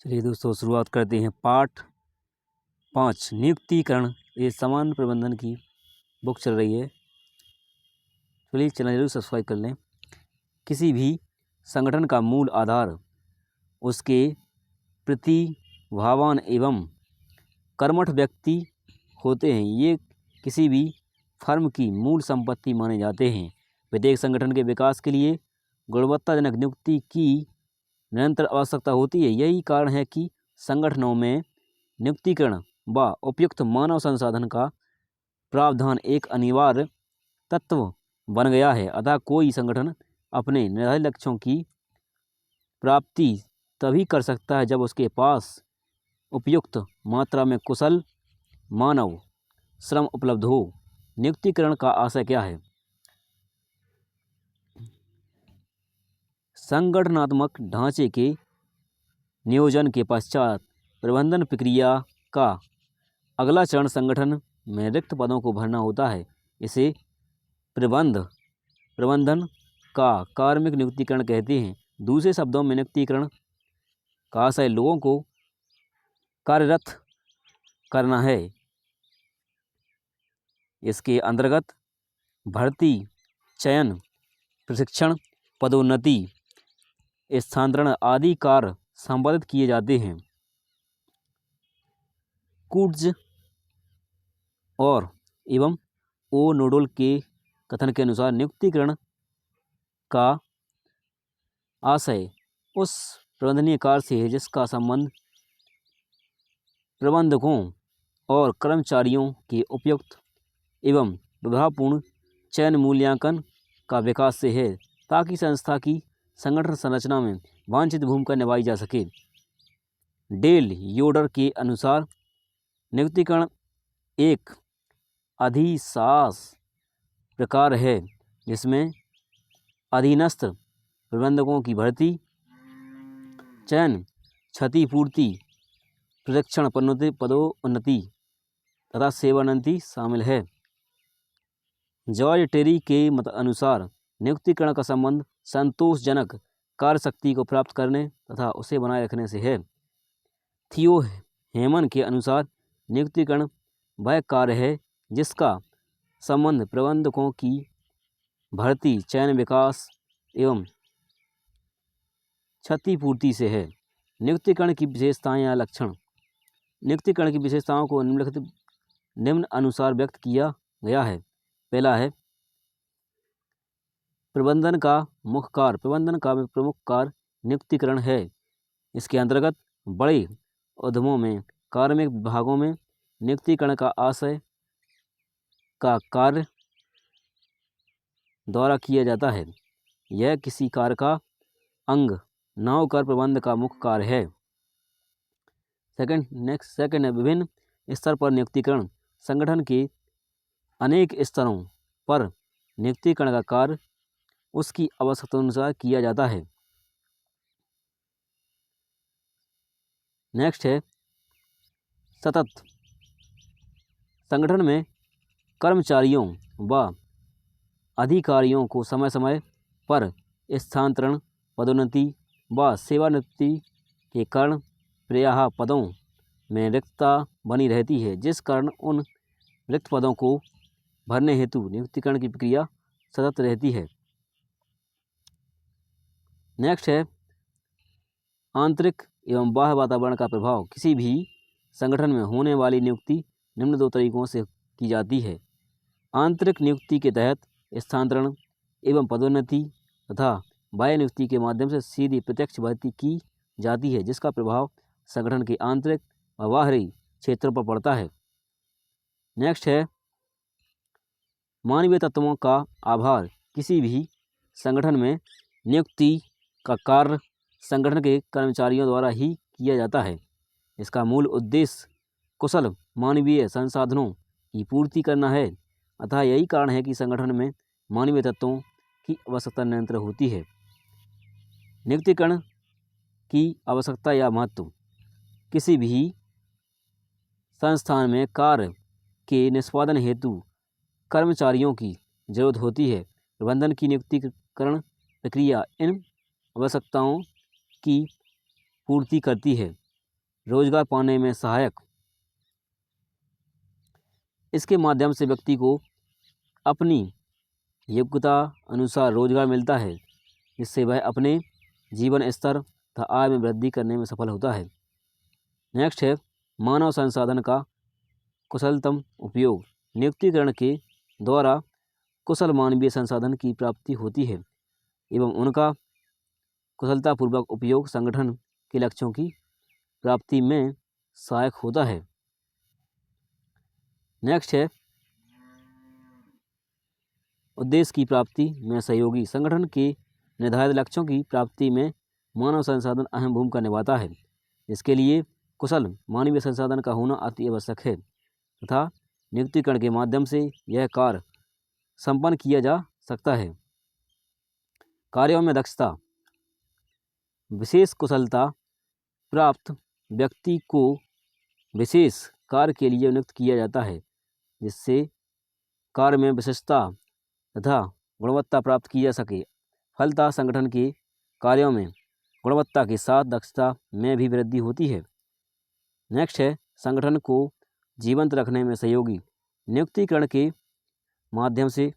चलिए दोस्तों, शुरुआत करते हैं पाठ 5 नियुक्तिकरण। ये सामान्य प्रबंधन की बुक चल रही है। चलिए चैनल जरूर सब्सक्राइब कर लें। किसी भी संगठन का मूल आधार उसके प्रतिभावान एवं कर्मठ व्यक्ति होते हैं। ये किसी भी फर्म की मूल संपत्ति माने जाते हैं। प्रत्येक संगठन के विकास के लिए गुणवत्ताजनक नियुक्ति की निरंतर आवश्यकता होती है। यही कारण है कि संगठनों में नियुक्तिकरण व उपयुक्त मानव संसाधन का प्रावधान एक अनिवार्य तत्व बन गया है। अतः कोई संगठन अपने निर्धारित लक्ष्यों की प्राप्ति तभी कर सकता है जब उसके पास उपयुक्त मात्रा में कुशल मानव श्रम उपलब्ध हो। नियुक्तिकरण का आशय क्या है? संगठनात्मक ढांचे के नियोजन के पश्चात प्रबंधन प्रक्रिया का अगला चरण संगठन में रिक्त पदों को भरना होता है। इसे प्रबंधन का कार्मिक नियुक्तिकरण कहते हैं। दूसरे शब्दों में नियुक्तिकरण का आशय लोगों को कार्यरत करना है। इसके अंतर्गत भर्ती, चयन, प्रशिक्षण, पदोन्नति, स्थानांतरण आदि कार्य संपादित किए जाते हैं। कूट्ज और एवं ओ नोडल के कथन के अनुसार नियुक्तिकरण का आशय उस प्रबंधनीय कार्य से है जिसका संबंध प्रबंधकों और कर्मचारियों के उपयुक्त एवं प्रभावपूर्ण चयन मूल्यांकन का विकास से है, ताकि संस्था की संगठन संरचना में वांछित भूमिका निभाई जा सके। डेल योडर के अनुसार नियुक्तिकरण एक अधिशास प्रकार है जिसमें अधीनस्थ प्रबंधकों की भर्ती, चयन, क्षतिपूर्ति, प्रशिक्षण, पदोन्नति तथा सेवानिवृत्ति शामिल है। जॉर्ज टेरी के मत अनुसार नियुक्तिकरण का संबंध संतोषजनक कार्यशक्ति को प्राप्त करने तथा उसे बनाए रखने से है। थियो हेमन के अनुसार नियुक्तिकरण वह कार्य है जिसका संबंध प्रबंधकों की भर्ती, चयन, विकास एवं क्षतिपूर्ति से है। नियुक्तिकरण की विशेषताएं या लक्षण। नियुक्तिकरण की विशेषताओं को निम्न अनुसार व्यक्त किया गया है। पहला है प्रबंधन का मुख्य कार्य। प्रबंधन का प्रमुख कार्य नियुक्तिकरण है। इसके अंतर्गत बड़े उद्यमों में कार्मिक विभागों में नियुक्तिकरण का आशय का कार्य द्वारा किया जाता है। यह किसी कार्य का अंग न होकर प्रबंध का मुख्य कार्य है। सेकंड है विभिन्न स्तर पर नियुक्तिकरण। संगठन के अनेक स्तरों पर नियुक्तिकरण का कार्य उसकी आवश्यकता अनुसार किया जाता है। नेक्स्ट है सतत। संगठन में कर्मचारियों व अधिकारियों को समय समय पर स्थानांतरण, पदोन्नति व सेवानिवृत्ति के कारण प्रायः पदों में रिक्तता बनी रहती है, जिस कारण उन रिक्त पदों को भरने हेतु नियुक्तिकरण की प्रक्रिया सतत रहती है। नेक्स्ट है आंतरिक एवं बाह्य वातावरण का प्रभाव। किसी भी संगठन में होने वाली नियुक्ति निम्न दो तरीकों से की जाती है। आंतरिक नियुक्ति के तहत स्थानांतरण एवं पदोन्नति तथा बाह्य नियुक्ति के माध्यम से सीधी प्रत्यक्ष भर्ती की जाती है, जिसका प्रभाव संगठन के आंतरिक व बाहरी क्षेत्रों पर पड़ता है। नेक्स्ट है मानवीय तत्वों का आभार। किसी भी संगठन में नियुक्ति का कार्य संगठन के कर्मचारियों द्वारा ही किया जाता है। इसका मूल उद्देश्य कुशल मानवीय संसाधनों की पूर्ति करना है। अतः यही कारण है कि संगठन में मानवीय तत्वों की आवश्यकता निरंतर होती है। नियुक्तिकरण की आवश्यकता या महत्व। किसी भी संस्थान में कार्य के निष्पादन हेतु कर्मचारियों की जरूरत होती है। प्रबंधन की नियुक्तिकरण प्रक्रिया इन आवश्यकताओं की पूर्ति करती है। रोजगार पाने में सहायक। इसके माध्यम से व्यक्ति को अपनी योग्यता अनुसार रोजगार मिलता है, जिससे वह अपने जीवन स्तर तथा आय में वृद्धि करने में सफल होता है। नेक्स्ट है मानव संसाधन का कुशलतम उपयोग। नियुक्तिकरण के द्वारा कुशल मानवीय संसाधन की प्राप्ति होती है एवं उनका कुशलतापूर्वक उपयोग संगठन के लक्ष्यों की प्राप्ति में सहायक होता है। नेक्स्ट है उद्देश्य की प्राप्ति में सहयोगी। संगठन के निर्धारित लक्ष्यों की प्राप्ति में मानव संसाधन अहम भूमिका निभाता है। इसके लिए कुशल मानवीय संसाधन का होना अति आवश्यक है तथा नियुक्तिकरण के माध्यम से यह कार्य संपन्न किया जा सकता है। कार्यों में दक्षता। विशेष कुशलता प्राप्त व्यक्ति को विशेष कार्य के लिए नियुक्त किया जाता है, जिससे कार्य में विशिष्टता तथा गुणवत्ता प्राप्त की जा सके। फलतः संगठन के कार्यों में गुणवत्ता के साथ दक्षता में भी वृद्धि होती है। नेक्स्ट है संगठन को जीवंत रखने में सहयोगी। नियुक्तिकरण के माध्यम से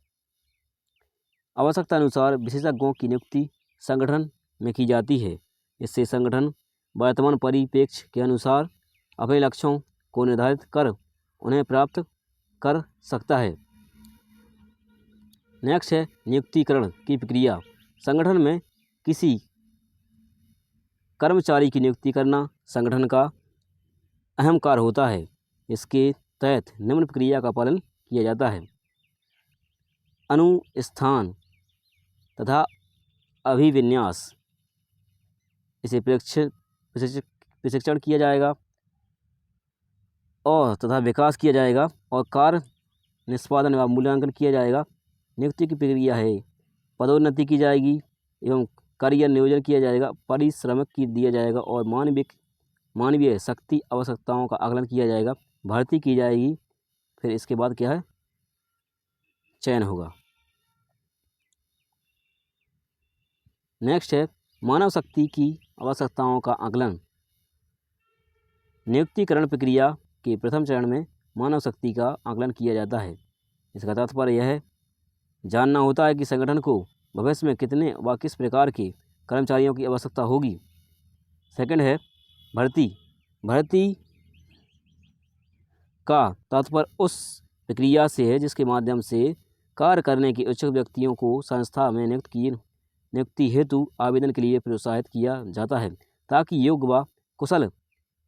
आवश्यकता अनुसार विशेषज्ञों की नियुक्ति संगठन में की जाती है। इससे संगठन वर्तमान परिप्रेक्ष्य के अनुसार अपने लक्ष्यों को निर्धारित कर उन्हें प्राप्त कर सकता है। नेक्स्ट है नियुक्तिकरण की प्रक्रिया। संगठन में किसी कर्मचारी की नियुक्ति करना संगठन का अहम कार्य होता है। इसके तहत निम्न प्रक्रिया का पालन किया जाता है। अनुस्थान तथा अभिविन्यास। इसे प्रशिक्षण किया जाएगा और तथा विकास किया जाएगा और कार्य निष्पादन व मूल्यांकन किया जाएगा। नियुक्ति की प्रक्रिया है पदोन्नति की जाएगी एवं करियर नियोजन किया जाएगा, पारिश्रमिक की दिया जाएगा और मानवीय शक्ति आवश्यकताओं का आकलन किया जाएगा, भर्ती की जाएगी। फिर इसके बाद क्या है चयन होगा। नेक्स्ट है मानव शक्ति की आवश्यकताओं का आकलन। नियुक्तिकरण प्रक्रिया के प्रथम चरण में मानव शक्ति का आकलन किया जाता है। इसका तात्पर्य यह है जानना होता है कि संगठन को भविष्य में कितने व किस प्रकार के कर्मचारियों की आवश्यकता होगी। सेकंड है भर्ती। भर्ती का तात्पर्य उस प्रक्रिया से है जिसके माध्यम से कार्य करने के इच्छुक व्यक्तियों को संस्था में नियुक्ति हेतु आवेदन के लिए प्रोत्साहित किया जाता है, ताकि योग्य व कुशल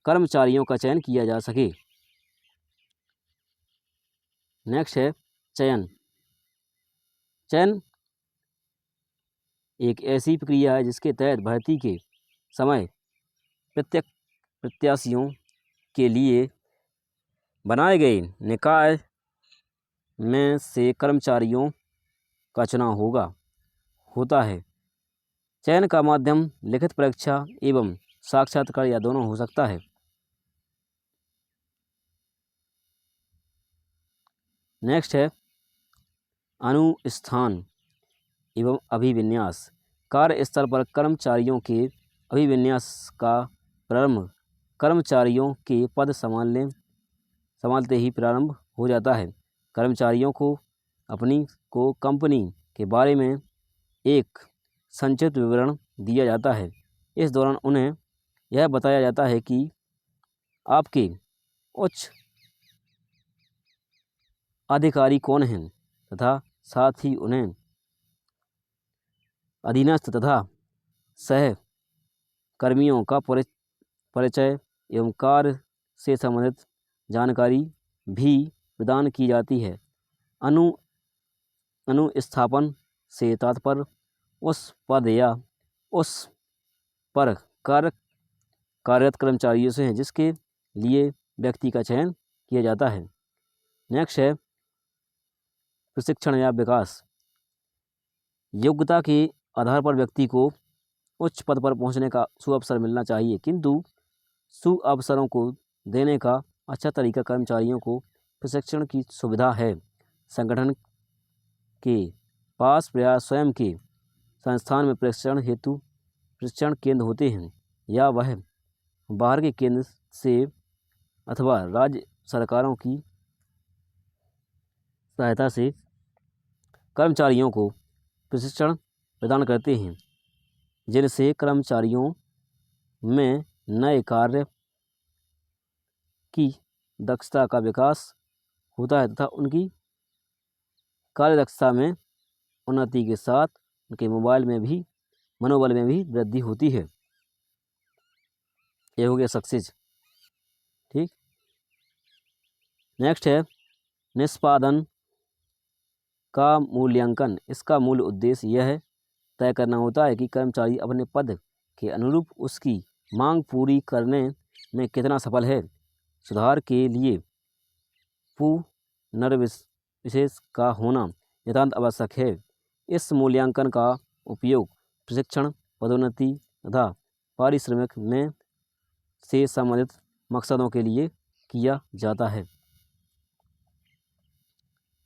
कर्मचारियों का चयन किया जा सके। नेक्स्ट है चयन। चयन एक ऐसी प्रक्रिया है जिसके तहत भर्ती के समय प्रत्याशियों के लिए बनाए गए निकाय में से कर्मचारियों का चुनाव होता है। चयन का माध्यम लिखित परीक्षा एवं साक्षात्कार या दोनों हो सकता है। नेक्स्ट है अनुस्थान एवं अभिविन्यास। कार्यस्थल पर कर्मचारियों के अभिविन्यास का प्रारंभ कर्मचारियों के पद संभालते ही प्रारंभ हो जाता है। कर्मचारियों को कंपनी के बारे में एक संक्षिप्त विवरण दिया जाता है। इस दौरान उन्हें यह बताया जाता है कि आपके उच्च अधिकारी कौन हैं तथा साथ ही उन्हें अधीनस्थ तथा सह कर्मियों का परिचय एवं कार्य से संबंधित जानकारी भी प्रदान की जाती है। अनुस्थापन से तात्पर्य उस पद या उस पर कार्यरत कर्मचारियों से हैं जिसके लिए व्यक्ति का चयन किया जाता है। नेक्स्ट है प्रशिक्षण या विकास। योग्यता के आधार पर व्यक्ति को उच्च पद पर पहुंचने का सुअवसर मिलना चाहिए, किंतु सुअवसरों को देने का अच्छा तरीका कर्मचारियों को प्रशिक्षण की सुविधा है। संगठन के पास प्रयास स्वयं के संस्थान में प्रशिक्षण हेतु प्रशिक्षण केंद्र होते हैं या वह बाहर के केंद्र से अथवा राज्य सरकारों की सहायता से कर्मचारियों को प्रशिक्षण प्रदान करते हैं, जिनसे कर्मचारियों में नए कार्य की दक्षता का विकास होता है तथा उनकी कार्य दक्षता में उन्नति के साथ उनके मनोबल में भी वृद्धि होती है। ये हो गया सक्सेस। ठीक, नेक्स्ट है निष्पादन का मूल्यांकन। इसका मूल उद्देश्य यह तय करना होता है कि कर्मचारी अपने पद के अनुरूप उसकी मांग पूरी करने में कितना सफल है। सुधार के लिए पुनर्विशेष का होना नितांत आवश्यक है। इस मूल्यांकन का उपयोग प्रशिक्षण, पदोन्नति तथा पारिश्रमिक में से संबंधित मकसदों के लिए किया जाता है।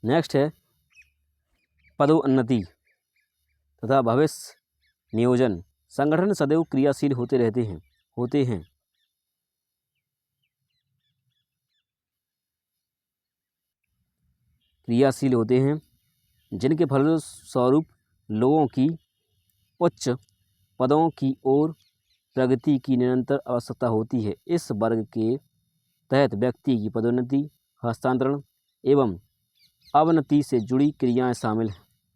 नेक्स्ट है पदोन्नति तथा भविष्य नियोजन। संगठन सदैव क्रियाशील होते हैं। जिनके फलस्वरूप लोगों की उच्च पदों की ओर प्रगति की निरंतर आवश्यकता होती है। इस वर्ग के तहत व्यक्ति की पदोन्नति, हस्तांतरण एवं अवनति से जुड़ी क्रियाएं शामिल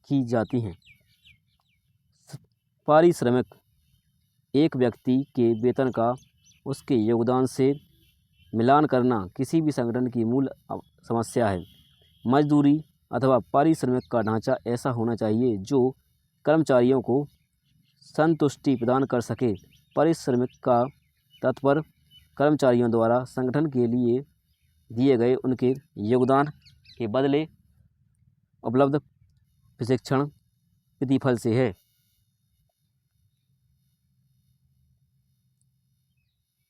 की जाती हैं। पारिश्रमिक एक व्यक्ति के वेतन का उसके योगदान से मिलान करना किसी भी संगठन की मूल समस्या है। मजदूरी अथवा पारिश्रमिक का ढांचा ऐसा होना चाहिए जो कर्मचारियों को संतुष्टि प्रदान कर सके। पारिश्रमिक का तात्पर्य कर्मचारियों द्वारा संगठन के लिए दिए गए उनके योगदान के बदले उपलब्ध प्रशिक्षण प्रतिफल से है।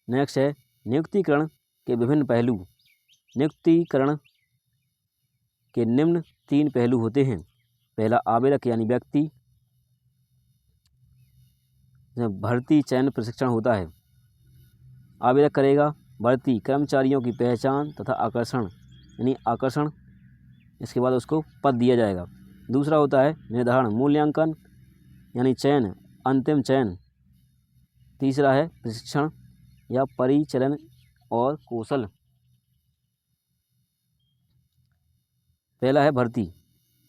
नेक्स्ट है नियुक्तिकरण के विभिन्न पहलू। नियुक्तिकरण के निम्न 3 पहलू होते हैं। पहला आवेदक यानी व्यक्ति, भर्ती चयन प्रशिक्षण होता है। आवेदक करेगा भर्ती कर्मचारियों की पहचान तथा आकर्षण, इसके बाद उसको पद दिया जाएगा। दूसरा होता है निर्धारण, मूल्यांकन यानी चयन, अंतिम चयन। तीसरा है प्रशिक्षण या परिचलन और कौशल। पहला है भर्ती।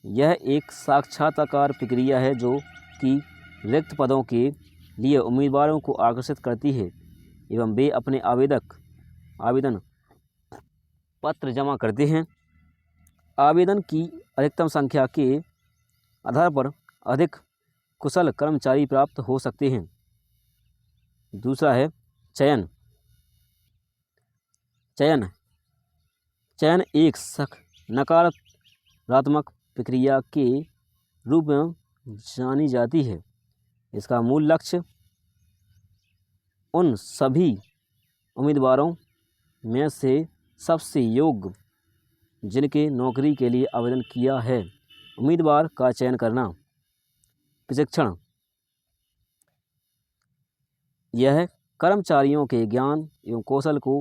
यह एक साक्षात्कार प्रक्रिया है जो कि रिक्त पदों के लिए उम्मीदवारों को आकर्षित करती है एवं वे अपने आवेदन पत्र जमा करते हैं। आवेदन की अधिकतम संख्या के आधार पर अधिक कुशल कर्मचारी प्राप्त हो सकते हैं। दूसरा है चयन एक नकारात्मक प्रक्रिया के रूप में जानी जाती है। इसका मूल लक्ष्य उन सभी उम्मीदवारों में से सबसे योग्य जिनके नौकरी के लिए आवेदन किया है उम्मीदवार का चयन करना। प्रशिक्षण यह कर्मचारियों के ज्ञान एवं कौशल को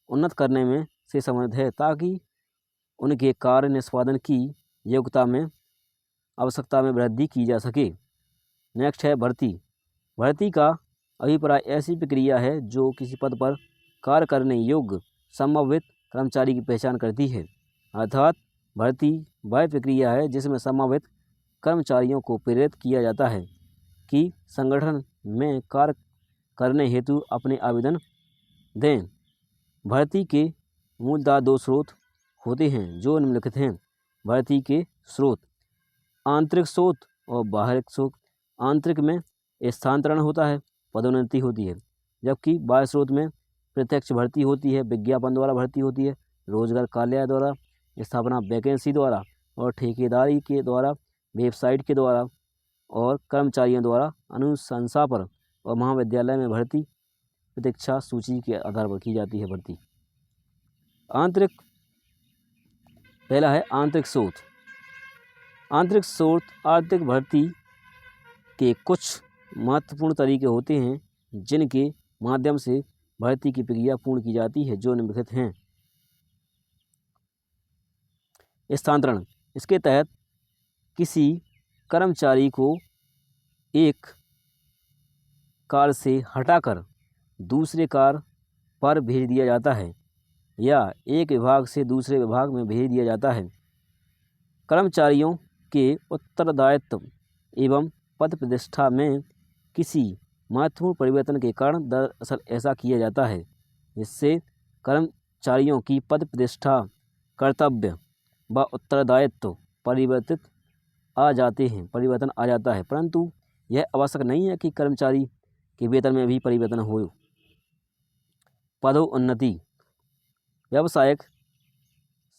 उन्नत करने में से संबंधित है ताकि उनके कार्य निष्पादन की योग्यता में आवश्यकता में वृद्धि की जा सके। नेक्स्ट है भर्ती का अभिप्राय ऐसी प्रक्रिया है जो किसी पद पर कार्य करने योग्य संभावित कर्मचारी की पहचान करती है। अर्थात भर्ती वह प्रक्रिया है जिसमें संभावित कर्मचारियों को प्रेरित किया जाता है कि संगठन में कार्य करने हेतु अपने आवेदन दें। भर्ती के मूलतः 2 स्रोत होते हैं जो निम्नलिखित हैं। भर्ती के स्रोत आंतरिक स्रोत और बाहरिक स्रोत। आंतरिक में स्थानांतरण होता है, पदोन्नति होती है, जबकि बाह्य स्रोत में प्रत्यक्ष भर्ती होती है, विज्ञापन द्वारा भर्ती होती है, रोजगार कार्यालय द्वारा, स्थापना वैकेंसी द्वारा और ठेकेदारी के द्वारा, वेबसाइट के द्वारा और कर्मचारियों द्वारा अनुशंसा पर और महाविद्यालय में भर्ती प्रतीक्षा सूची के आधार पर की जाती है भर्ती। पहला है आंतरिक स्रोत। आंतरिक भर्ती के कुछ महत्वपूर्ण तरीके होते हैं जिनके माध्यम से भर्ती की प्रक्रिया पूर्ण की जाती है जो निम्नलिखित हैं। स्थानांतरण, इसके तहत किसी कर्मचारी को एक कार्य से हटाकर दूसरे कार्य पर भेज दिया जाता है या एक विभाग से दूसरे विभाग में भेज दिया जाता है। कर्मचारियों के उत्तरदायित्व एवं पद प्रतिष्ठा में किसी महत्वपूर्ण परिवर्तन के कारण दरअसल ऐसा किया जाता है जिससे कर्मचारियों की पद प्रतिष्ठा, कर्तव्य व उत्तरदायित्व परिवर्तन आ जाता है, परंतु यह आवश्यक नहीं है कि कर्मचारी के वेतन में भी परिवर्तन हो। पदोन्नति, व्यावसायिक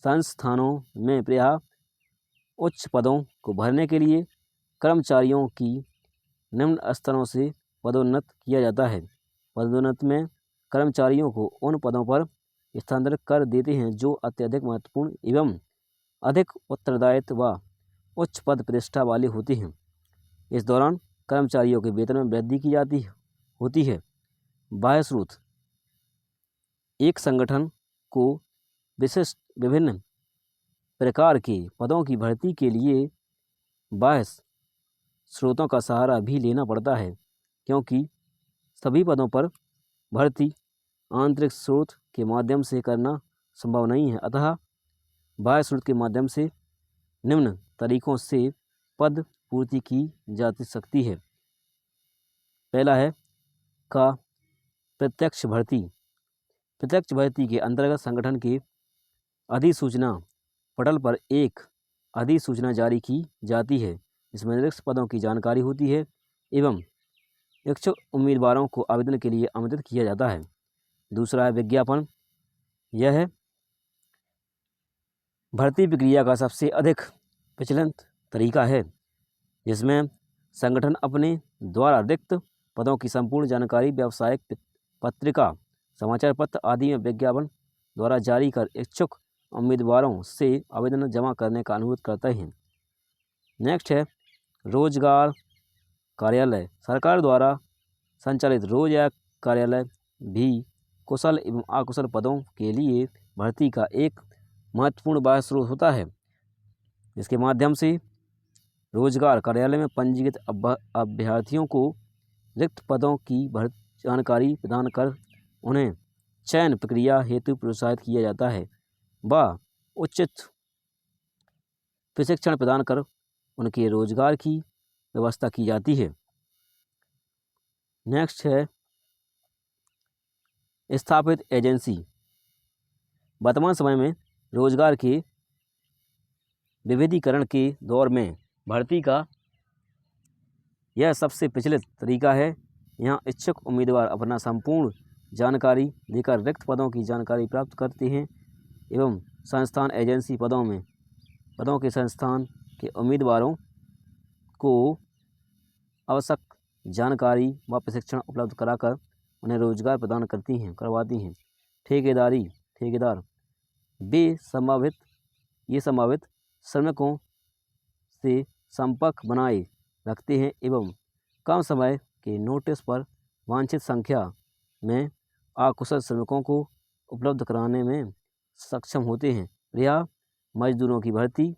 संस्थानों में प्रायः उच्च पदों को भरने के लिए कर्मचारियों की निम्न स्तरों से पदोन्नत किया जाता है। पदोन्नत में कर्मचारियों को उन पदों पर स्थानांतरित कर देते हैं जो अत्यधिक महत्वपूर्ण एवं अधिक उत्तरदायित्व व उच्च पद प्रतिष्ठा वाले होते हैं। इस दौरान कर्मचारियों के वेतन में वृद्धि की जाती होती है। बाह्य स्रोत, एक संगठन को विशिष्ट विभिन्न प्रकार के पदों की भर्ती के लिए बाह्य स्रोतों का सहारा भी लेना पड़ता है क्योंकि सभी पदों पर भर्ती आंतरिक स्रोत के माध्यम से करना संभव नहीं है। अतः बाह्य स्रोत के माध्यम से निम्न तरीकों से पद पूर्ति की जा सकती है। पहला है का प्रत्यक्ष भर्ती। प्रत्यक्ष भर्ती के अंतर्गत संगठन के अधिसूचना पटल पर एक अधिसूचना जारी की जाती है जिसमें रिक्त पदों की जानकारी होती है एवं इच्छुक उम्मीदवारों को आवेदन के लिए आमंत्रित किया जाता है। दूसरा है विज्ञापन। यह भर्ती प्रक्रिया का सबसे अधिक प्रचलित तरीका है जिसमें संगठन अपने द्वारा रिक्त पदों की संपूर्ण जानकारी व्यावसायिक पत्रिका, समाचार पत्र आदि में विज्ञापन द्वारा जारी कर इच्छुक उम्मीदवारों से आवेदन जमा करने का अनुरोध करते हैं। नेक्स्ट है रोजगार कार्यालय। सरकार द्वारा संचालित रोजगार कार्यालय भी कुशल एवं अकुशल पदों के लिए भर्ती का एक महत्वपूर्ण बाह्य स्रोत होता है जिसके माध्यम से रोजगार कार्यालय में पंजीकृत अभ्यर्थियों को रिक्त पदों की जानकारी प्रदान कर उन्हें चयन प्रक्रिया हेतु प्रोत्साहित किया जाता है व उचित प्रशिक्षण प्रदान कर उनके रोजगार की व्यवस्था की जाती है। नेक्स्ट है स्थापित एजेंसी। वर्तमान समय में रोजगार के विविधीकरण के दौर में भर्ती का यह सबसे प्रचलित तरीका है। यहाँ इच्छुक उम्मीदवार अपना संपूर्ण जानकारी देकर रिक्त पदों की जानकारी प्राप्त करते हैं एवं संस्थान एजेंसी पदों के संस्थान के उम्मीदवारों को आवश्यक जानकारी व प्रशिक्षण उपलब्ध कराकर उन्हें रोजगार प्रदान करवाती हैं। ठेकेदार ये संभावित श्रमिकों से संपर्क बनाए रखते हैं एवं कम समय के नोटिस पर वांछित संख्या में अकुशल श्रमिकों को उपलब्ध कराने में सक्षम होते हैं। यह मजदूरों की भर्ती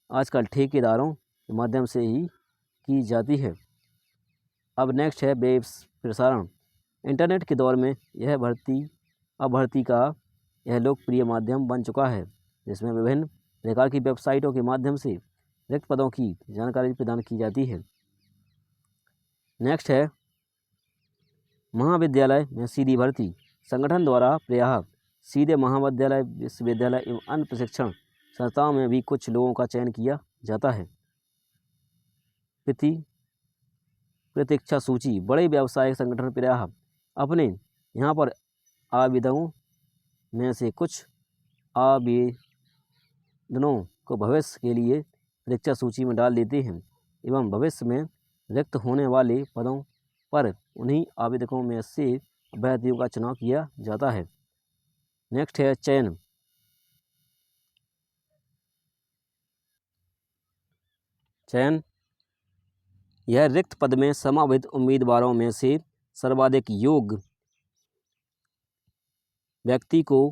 आजकल ठेकेदारों के माध्यम से ही की जाती है। अब नेक्स्ट है वेब प्रसारण। इंटरनेट के दौर में भर्ती का यह लोकप्रिय माध्यम बन चुका है जिसमें विभिन्न प्रकार की वेबसाइटों के माध्यम से रिक्त पदों की जानकारी प्रदान की जाती है। नेक्स्ट है महाविद्यालय में सीधी भर्ती। संगठन द्वारा प्रायः सीधे महाविद्यालय, विश्वविद्यालय एवं अन्य प्रशिक्षण संस्थाओं में भी कुछ लोगों का चयन किया जाता है। प्रतीक्षा सूची। बड़े व्यावसायिक संगठन प्रायः अपने यहाँ पर आवेदकों में से कुछ आवेदनों को भविष्य के लिए प्रतीक्षा सूची में डाल देते हैं एवं भविष्य में रिक्त होने वाले पदों पर उन्हीं आवेदकों में से अभ्यर्थियों का चुनाव किया जाता है। नेक्स्ट है चयन। यह रिक्त पद में समावित उम्मीदवारों में से सर्वाधिक योग्य व्यक्ति को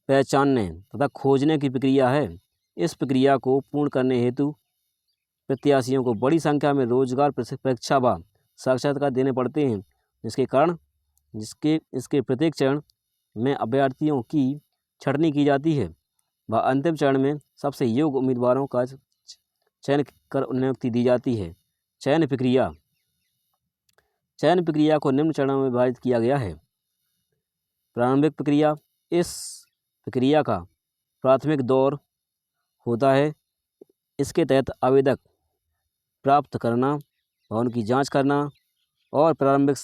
पहचानने तथा खोजने की प्रक्रिया है। इस प्रक्रिया को पूर्ण करने हेतु प्रत्याशियों को बड़ी संख्या में रोजगार परीक्षा व साक्षात्कार देने पड़ते हैं, जिसके कारण इसके प्रत्येक चरण में अभ्यर्थियों की छँटनी की जाती है व अंतिम चरण में सबसे योग्य उम्मीदवारों का चयन कर नियुक्ति दी जाती है। चयन प्रक्रिया को निम्न चरणों में विभाजित किया गया है। प्रारंभिक प्रक्रिया, इस प्रक्रिया का प्राथमिक दौर होता है। इसके तहत आवेदक प्राप्त करना व उनकी जांच करना और प्रारंभिक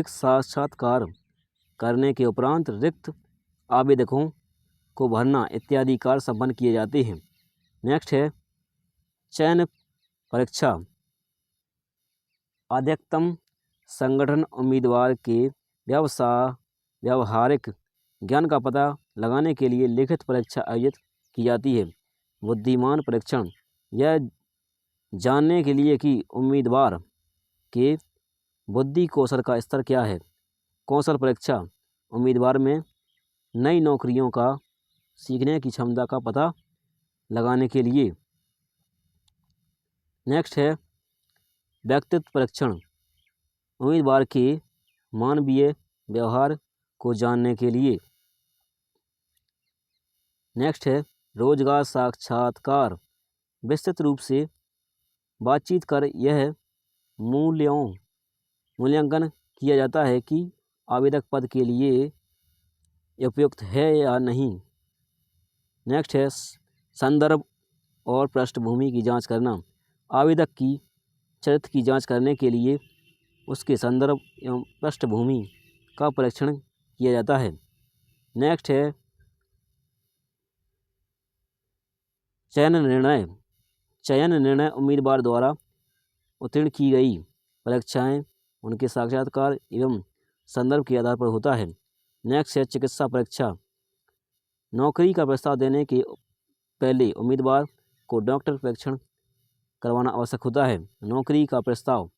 साक्षात्कार करने के उपरांत रिक्त आवेदकों को भरना इत्यादि कार्य संपन्न किए जाते हैं। नेक्स्ट है चयन परीक्षा। अधिकतम संगठन उम्मीदवार के व्यावहारिक ज्ञान का पता लगाने के लिए लिखित परीक्षा आयोजित की जाती है। बुद्धिमान परीक्षण, यह जानने के लिए कि उम्मीदवार के बुद्धि कौशल का स्तर क्या है। कौशल परीक्षा, उम्मीदवार में नई नौकरियों का सीखने की क्षमता का पता लगाने के लिए। नेक्स्ट है व्यक्तित्व परीक्षण, उम्मीदवार के मानवीय व्यवहार को जानने के लिए। नेक्स्ट है रोजगार साक्षात्कार, विस्तृत रूप से बातचीत कर यह मूल्यांकन किया जाता है कि आवेदक पद के लिए उपयुक्त है या नहीं। नेक्स्ट है संदर्भ और पृष्ठभूमि की जांच करना, आवेदक की चरित्र की जांच करने के लिए उसके संदर्भ एवं पृष्ठभूमि का परीक्षण किया जाता है। नेक्स्ट है चयन निर्णय उम्मीदवार द्वारा उत्तीर्ण की गई परीक्षाएं उनके साक्षात्कार एवं संदर्भ के आधार पर होता है। नेक्स्ट है चिकित्सा परीक्षा, नौकरी का प्रस्ताव देने के पहले उम्मीदवार को डॉक्टर परीक्षण करवाना आवश्यक होता है। नौकरी का प्रस्ताव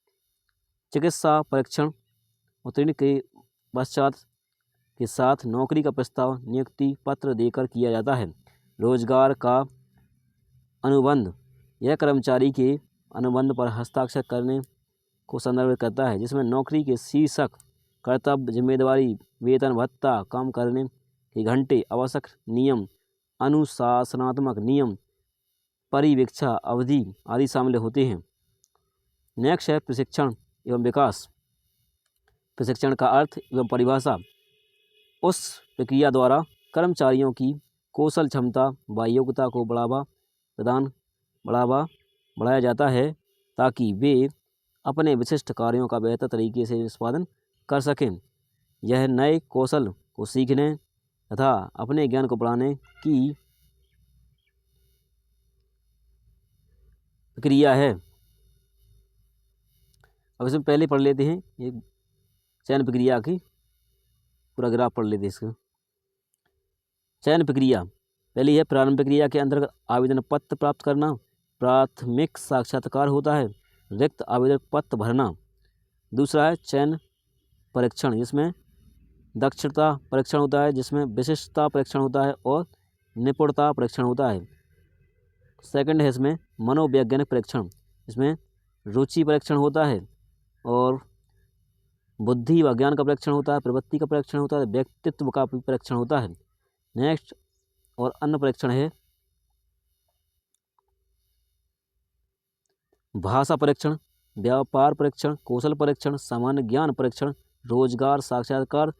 चिकित्सा परीक्षण उत्तीर्ण के पश्चात के साथ नौकरी का प्रस्ताव नियुक्ति पत्र देकर किया जाता है। रोजगार का अनुबंध, यह कर्मचारी के अनुबंध पर हस्ताक्षर करने को संदर्भित करता है, जिसमें नौकरी के शीर्षक, कर्तव्य, जिम्मेदारी, वेतन, भत्ता, काम करने के घंटे, आवश्यक नियम, अनुशासनात्मक नियम, परिवीक्षा अवधि आदि शामिल होते हैं। नेक्स्ट है प्रशिक्षण एवं विकास। प्रशिक्षण का अर्थ एवं परिभाषा, उस प्रक्रिया द्वारा कर्मचारियों की कौशल क्षमता व योग्यता को बढ़ाया जाता है ताकि वे अपने विशिष्ट कार्यों का बेहतर तरीके से निष्पादन कर सकें। यह नए कौशल को सीखने तथा अपने ज्ञान को बढ़ाने की प्रक्रिया है। अब इसमें पहले पढ़ लेते हैं, ये चयन प्रक्रिया की पूरा ग्राफ पढ़ लेते हैं इसका। चयन प्रक्रिया पहली है प्रारंभिक प्रक्रिया के अंतर्गत आवेदन पत्र प्राप्त करना, प्राथमिक साक्षात्कार होता है, रिक्त आवेदन पत्र भरना। दूसरा है चयन परीक्षण, जिसमें दक्षता परीक्षण होता है, जिसमें विशिष्टता परीक्षण होता है और निपुणता परीक्षण होता है। सेकंड है इसमें मनोवैज्ञानिक परीक्षण, इसमें रुचि परीक्षण होता है और बुद्धि व ज्ञान का परीक्षण होता है, प्रवृत्ति का परीक्षण होता है, व्यक्तित्व का परीक्षण होता है। नेक्स्ट और अन्य परीक्षण है भाषा परीक्षण, व्यापार परीक्षण, कौशल परीक्षण, सामान्य ज्ञान परीक्षण, रोजगार साक्षात्कार,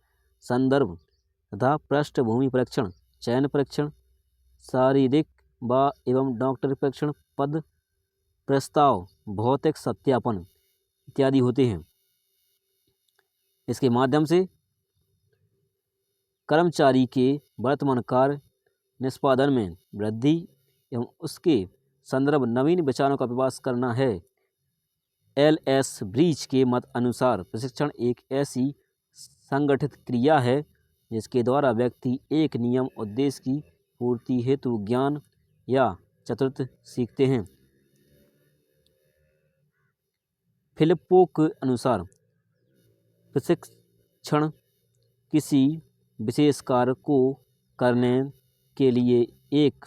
संदर्भ तथा पृष्ठभूमि परीक्षण, चयन परीक्षण, शारीरिक व एवं डॉक्टरी परीक्षण, पद प्रस्ताव, भौतिक सत्यापन इत्यादि होते हैं। इसके माध्यम से कर्मचारी के वर्तमान कार्य निष्पादन में वृद्धि एवं उसके संदर्भ नवीन विचारों का विकास करना है। एल.एस. ब्रीच के मत अनुसार प्रशिक्षण एक ऐसी संगठित क्रिया है जिसके द्वारा व्यक्ति एक नियम उद्देश्य की पूर्ति हेतु ज्ञान या चतुर्थ सीखते हैं। फिलिप्पो के अनुसार प्रशिक्षण किसी विशेष कार्य को करने के लिए एक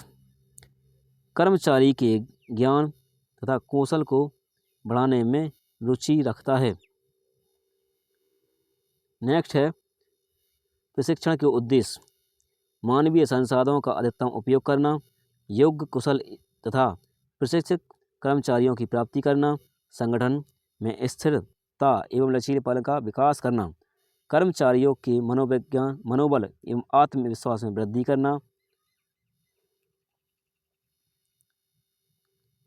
कर्मचारी के ज्ञान तथा कौशल को बढ़ाने में रुचि रखता है। नेक्स्ट है प्रशिक्षण के उद्देश्य। मानवीय संसाधनों का अधिकतम उपयोग करना, योग्य कुशल तथा प्रशिक्षित कर्मचारियों की प्राप्ति करना, संगठन में स्थिरता एवं लचीलेपन का विकास करना, कर्मचारियों के मनोबल एवं आत्मविश्वास में वृद्धि करना।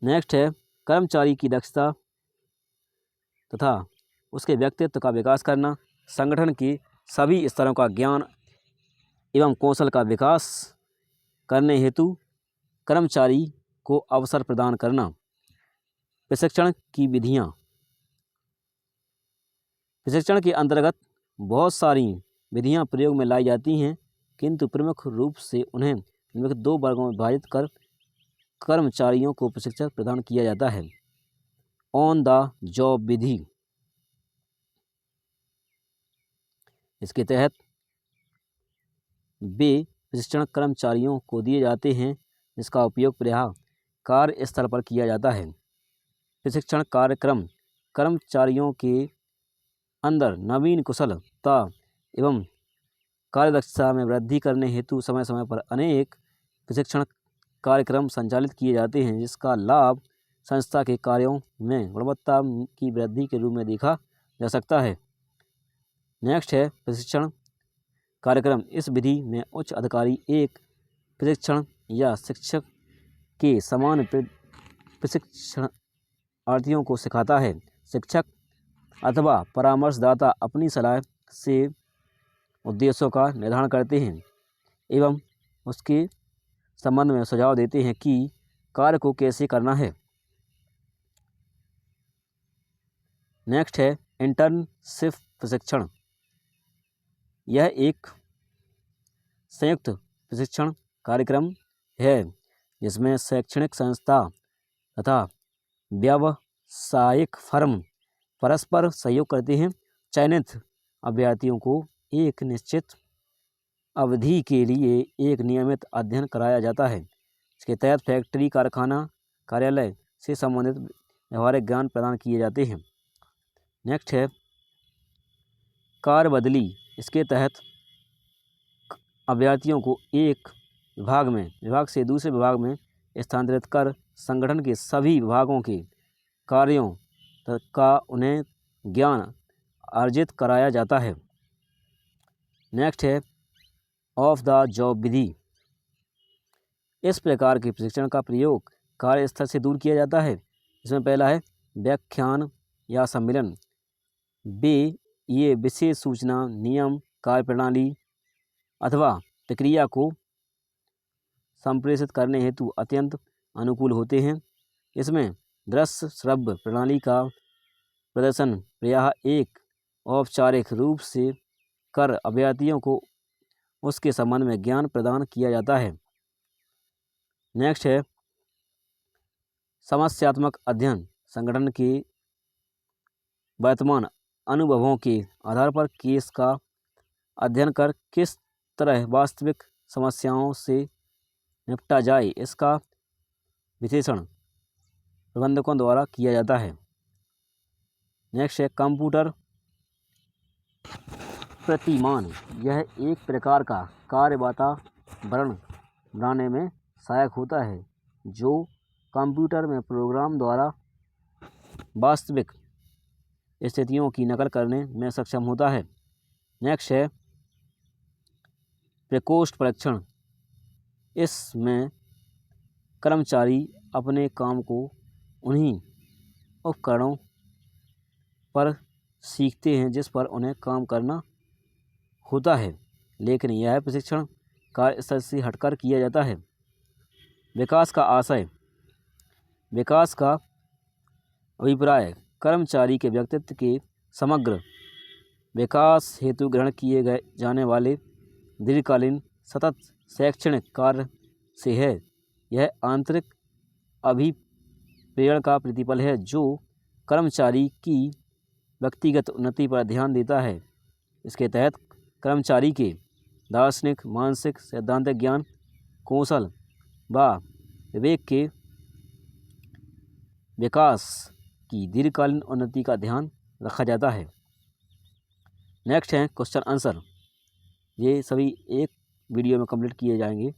नेक्स्ट है कर्मचारी की दक्षता तथा उसके व्यक्तित्व का विकास करना, संगठन के सभी स्तरों का ज्ञान एवं कौशल का विकास करने हेतु कर्मचारी को अवसर प्रदान करना। प्रशिक्षण की विधियाँ। प्रशिक्षण के अंतर्गत बहुत सारी विधियाँ प्रयोग में लाई जाती हैं, किंतु प्रमुख रूप से उन्हें निम्नलिखित 2 वर्गों में विभाजित कर कर्मचारियों को प्रशिक्षण प्रदान किया जाता है। ऑन द जॉब विधि। इसके तहत वे प्रशिक्षण कर्मचारियों को दिए जाते हैं जिसका उपयोग प्रायः कार्यस्थल पर किया जाता है। प्रशिक्षण कार्यक्रम कर्मचारियों के अंदर नवीन कुशलता एवं कार्यदक्षता में वृद्धि करने हेतु समय समय पर अनेक प्रशिक्षण कार्यक्रम संचालित किए जाते हैं, जिसका लाभ संस्था के कार्यों में गुणवत्ता की वृद्धि के रूप में देखा जा सकता है। नेक्स्ट है प्रशिक्षण कार्यक्रम। इस विधि में उच्च अधिकारी एक प्रशिक्षण या शिक्षक के समान प्रशिक्षणार्थियों को सिखाता है। शिक्षक अथवा परामर्शदाता अपनी सलाह से उद्देश्यों का निर्धारण करते हैं एवं उसके संबंध में सुझाव देते हैं कि कार्य को कैसे करना है। नेक्स्ट है इंटर्नशिप प्रशिक्षण। यह एक संयुक्त प्रशिक्षण कार्यक्रम है जिसमें शैक्षणिक संस्था तथा व्यावसायिक फर्म परस्पर सहयोग करते हैं। चयनित अभ्यर्थियों को एक निश्चित अवधि के लिए एक नियमित अध्ययन कराया जाता है। इसके तहत फैक्ट्री, कारखाना, कार्यालय से संबंधित व्यवहारिक ज्ञान प्रदान किए जाते हैं। नेक्स्ट है कार्य बदली। इसके तहत अभ्यर्थियों को एक विभाग से दूसरे विभाग में स्थानांतरित कर संगठन के सभी विभागों के कार्यों का उन्हें ज्ञान अर्जित कराया जाता है। नेक्स्ट है ऑफ द जॉब विधि। इस प्रकार के प्रशिक्षण का प्रयोग कार्यस्थल से दूर किया जाता है। इसमें पहला है व्याख्यान या सम्मेलन। ये विशेष सूचना, नियम, कार्यप्रणाली अथवा प्रक्रिया को संप्रेषित करने हेतु अत्यंत अनुकूल होते हैं। इसमें दृश्य श्रव्य प्रणाली का प्रदर्शन प्रायः एक औपचारिक रूप से कर अभ्यर्थियों को उसके संबंध में ज्ञान प्रदान किया जाता है। नेक्स्ट है समस्यात्मक अध्ययन। संगठन के वर्तमान अनुभवों के आधार पर केस का अध्ययन कर किस तरह वास्तविक समस्याओं से निपटा जाए, इसका विश्लेषण प्रबंधकों द्वारा किया जाता है। नेक्स्ट है कंप्यूटर प्रतिमान। यह एक प्रकार का कार्य वातावरण बनाने में सहायक होता है जो कंप्यूटर में प्रोग्राम द्वारा वास्तविक स्थितियों की नकल करने में सक्षम होता है। नेक्स्ट है प्रकोष्ठ परीक्षण। इसमें कर्मचारी अपने काम को उन्हीं उपकरणों पर सीखते हैं जिस पर उन्हें काम करना होता है, लेकिन यह प्रशिक्षण कार्यस्थल से हटकर किया जाता है। विकास का आशय। विकास का अभिप्राय कर्मचारी के व्यक्तित्व के समग्र विकास हेतु ग्रहण किए जाने वाले दीर्घकालीन सतत शैक्षणिक कार्य से है। यह आंतरिक अभिप्रेरण का प्रतिफल है जो कर्मचारी की व्यक्तिगत उन्नति पर ध्यान देता है इसके तहत कर्मचारी के दार्शनिक, मानसिक, सैद्धांतिक ज्ञान, कौशल व विवेक के विकास की दीर्घकालीन उन्नति का ध्यान रखा जाता है। नेक्स्ट है क्वेश्चन आंसर। ये सभी एक वीडियो में कंप्लीट किए जाएंगे।